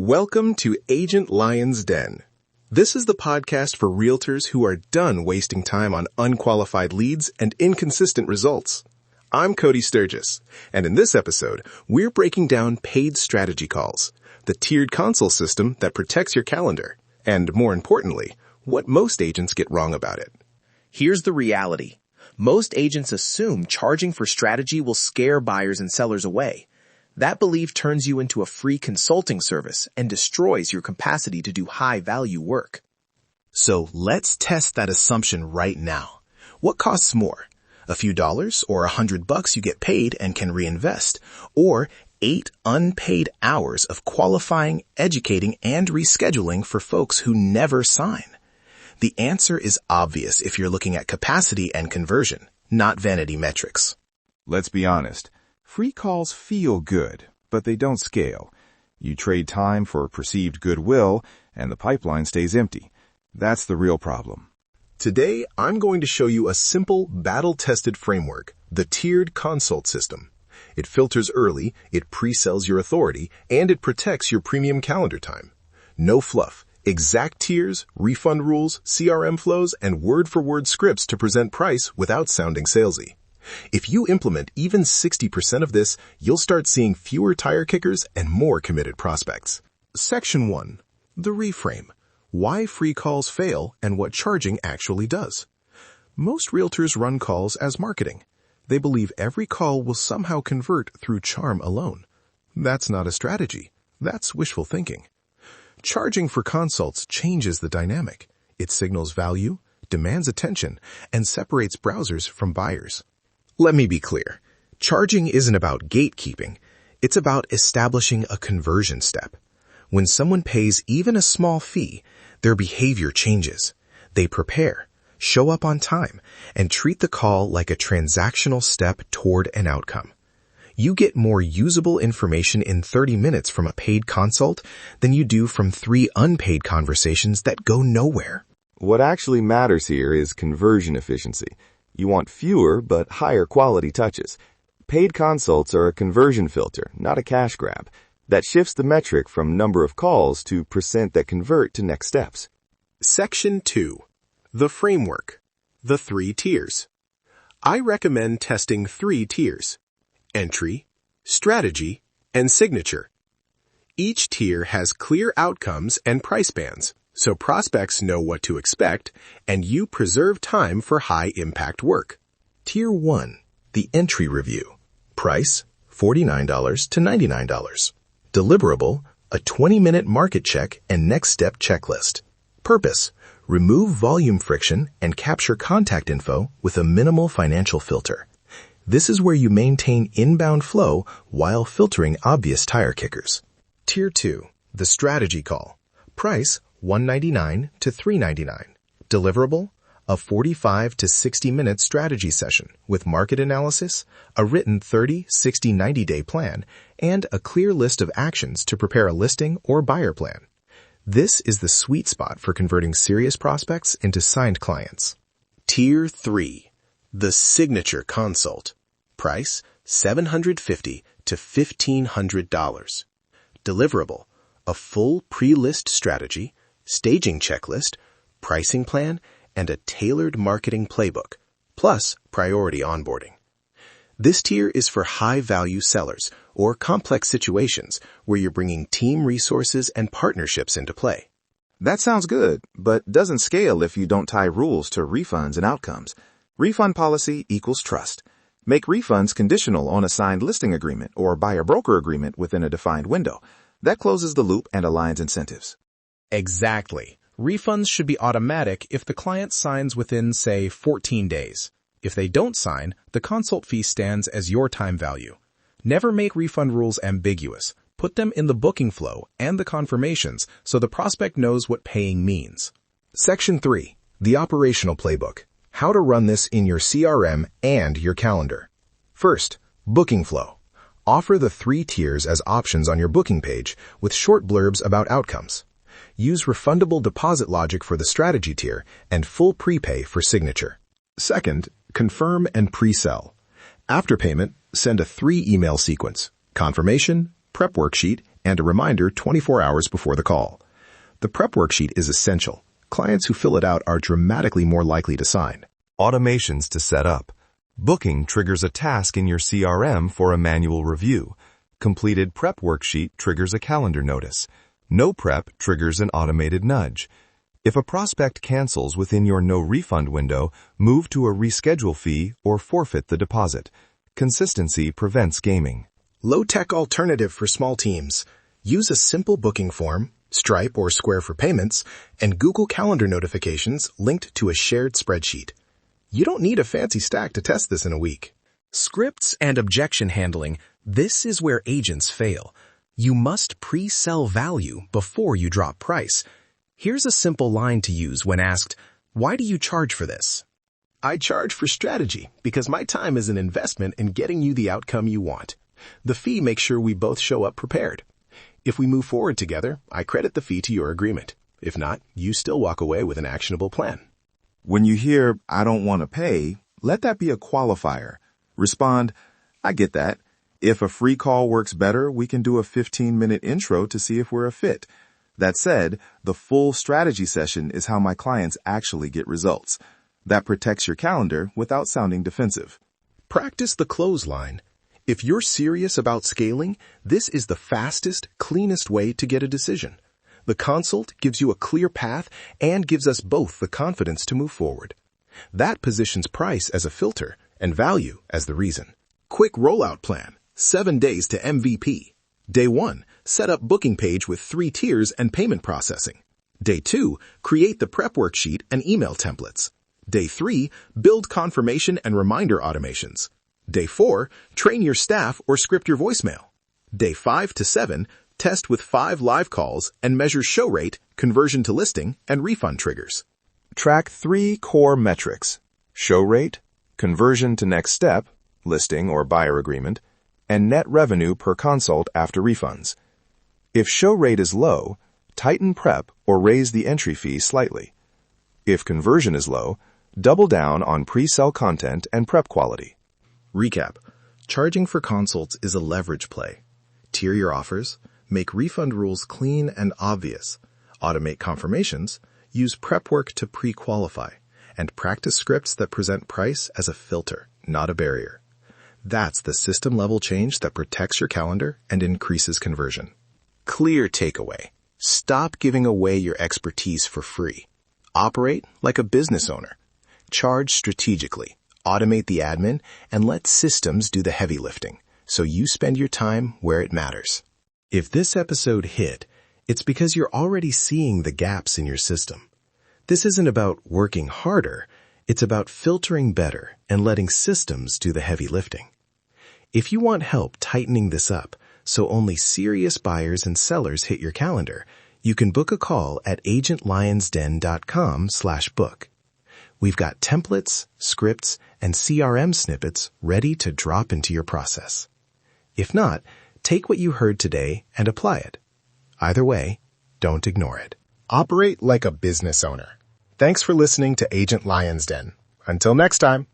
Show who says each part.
Speaker 1: Welcome to Agent Lion's Den. This is the podcast for realtors who are done wasting time on unqualified leads and inconsistent results. I'm Cody Sturgis, and in this episode, we're breaking down paid strategy calls, the tiered console system that protects your calendar, and more importantly, what most agents get wrong about it.
Speaker 2: Here's the reality. Most agents assume charging for strategy will scare buyers and sellers away. That belief turns you into a free consulting service and destroys your capacity to do high-value work.
Speaker 3: So let's test that assumption right now. What costs more? A few dollars or $100 you get paid and can reinvest, or 8 unpaid hours of qualifying, educating, and rescheduling for folks who never sign? The answer is obvious if you're looking at capacity and conversion, not vanity metrics.
Speaker 4: Let's be honest. Free calls feel good, but they don't scale. You trade time for perceived goodwill, and the pipeline stays empty. That's the real problem.
Speaker 1: Today, I'm going to show you a simple, battle-tested framework, the tiered consult system. It filters early, it pre-sells your authority, and it protects your premium calendar time. No fluff. Exact tiers, refund rules, CRM flows, and word-for-word scripts to present price without sounding salesy. If you implement even 60% of this, you'll start seeing fewer tire kickers and more committed prospects. Section 1. The Reframe. Why free calls fail and what charging actually does. Most realtors run calls as marketing. They believe every call will somehow convert through charm alone. That's not a strategy. That's wishful thinking. Charging for consults changes the dynamic. It signals value, demands attention, and separates browsers from buyers. Let me be clear. Charging isn't about gatekeeping. It's about establishing a conversion step. When someone pays even a small fee, their behavior changes. They prepare, show up on time, and treat the call like a transactional step toward an outcome. You get more usable information in 30 minutes from a paid consult than you do from 3 unpaid conversations that go nowhere.
Speaker 4: What actually matters here is conversion efficiency. You want fewer but higher quality touches. Paid consults are a conversion filter, not a cash grab, that shifts the metric from number of calls to % that convert to next steps.
Speaker 1: Section 2. The Framework. The 3 tiers. I recommend testing 3 tiers: entry, strategy, and signature. Each tier has clear outcomes and price bands, so prospects know what to expect, and you preserve time for high-impact work. Tier 1, the entry review. Price, $49 to $99. Deliverable, a 20-minute market check and next step checklist. Purpose, remove volume friction and capture contact info with a minimal financial filter. This is where you maintain inbound flow while filtering obvious tire kickers. Tier 2, the strategy call. Price, $199 to $399. Deliverable, a 45 to 60-minute strategy session with market analysis, a written 30, 60, 90-day plan, and a clear list of actions to prepare a listing or buyer plan. This is the sweet spot for converting serious prospects into signed clients. Tier 3. The Signature Consult. Price, $750 to $1,500. Deliverable, a full pre-list strategy, staging checklist, pricing plan, and a tailored marketing playbook, plus priority onboarding. This tier is for high-value sellers or complex situations where you're bringing team resources and partnerships into play.
Speaker 5: That sounds good, but doesn't scale if you don't tie rules to refunds and outcomes. Refund policy equals trust. Make refunds conditional on a signed listing agreement or buyer-broker agreement within a defined window. That closes the loop and aligns incentives.
Speaker 6: Exactly. Refunds should be automatic if the client signs within, say, 14 days. If they don't sign, the consult fee stands as your time value. Never make refund rules ambiguous. Put them in the booking flow and the confirmations so the prospect knows what paying means.
Speaker 1: Section 3. The Operational Playbook. How to run this in your CRM and your calendar. First, booking flow. Offer the 3 tiers as options on your booking page with short blurbs about outcomes. Use refundable deposit logic for the strategy tier and full prepay for signature. Second, confirm and pre-sell. After payment, send a 3-email sequence: confirmation, prep worksheet, and a reminder 24 hours before the call. The prep worksheet is essential. Clients who fill it out are dramatically more likely to sign.
Speaker 4: Automations to set up. Booking triggers a task in your CRM for a manual review. Completed prep worksheet triggers a calendar notice. No prep triggers an automated nudge. If a prospect cancels within your no refund window, move to a reschedule fee or forfeit the deposit. Consistency prevents gaming.
Speaker 1: Low-tech alternative for small teams. Use a simple booking form, Stripe or Square for payments, and Google Calendar notifications linked to a shared spreadsheet. You don't need a fancy stack to test this in a week.
Speaker 6: Scripts and objection handling. This is where agents fail. You must pre-sell value before you drop price. Here's a simple line to use when asked, "Why do you charge for this?"
Speaker 1: I charge for strategy because my time is an investment in getting you the outcome you want. The fee makes sure we both show up prepared. If we move forward together, I credit the fee to your agreement. If not, you still walk away with an actionable plan.
Speaker 5: When you hear, "I don't want to pay," let that be a qualifier. Respond, "I get that. If a free call works better, we can do a 15-minute intro to see if we're a fit." That said, the full strategy session is how my clients actually get results. That protects your calendar without sounding defensive.
Speaker 1: Practice the clothesline. If you're serious about scaling, this is the fastest, cleanest way to get a decision. The consult gives you a clear path and gives us both the confidence to move forward. That positions price as a filter and value as the reason. Quick rollout plan. 7 days to MVP. Day 1, set up booking page with 3 tiers and payment processing. Day 2, create the prep worksheet and email templates. Day 3, build confirmation and reminder automations. Day 4, train your staff or script your voicemail. Day 5 to 7, test with 5 live calls and measure show rate, conversion to listing, and refund triggers.
Speaker 4: Track 3 core metrics: show rate, conversion to next step, listing or buyer agreement, and net revenue per consult after refunds. If show rate is low, tighten prep or raise the entry fee slightly. If conversion is low, double down on pre-sell content and prep quality.
Speaker 1: Recap. Charging for consults is a leverage play. Tier your offers, make refund rules clean and obvious, automate confirmations, use prep work to pre-qualify, and practice scripts that present price as a filter, not a barrier. That's the system-level change that protects your calendar and increases conversion. Clear takeaway. Stop giving away your expertise for free. Operate like a business owner. Charge strategically. Automate the admin, and let systems do the heavy lifting, so you spend your time where it matters. If this episode hit, it's because you're already seeing the gaps in your system. This isn't about working harder, it's about filtering better and letting systems do the heavy lifting. If you want help tightening this up, so only serious buyers and sellers hit your calendar, you can book a call at agentlionsden.com/book. We've got templates, scripts, and CRM snippets ready to drop into your process. If not, take what you heard today and apply it. Either way, don't ignore it. Operate like a business owner. Thanks for listening to Agent Lion's Den. Until next time.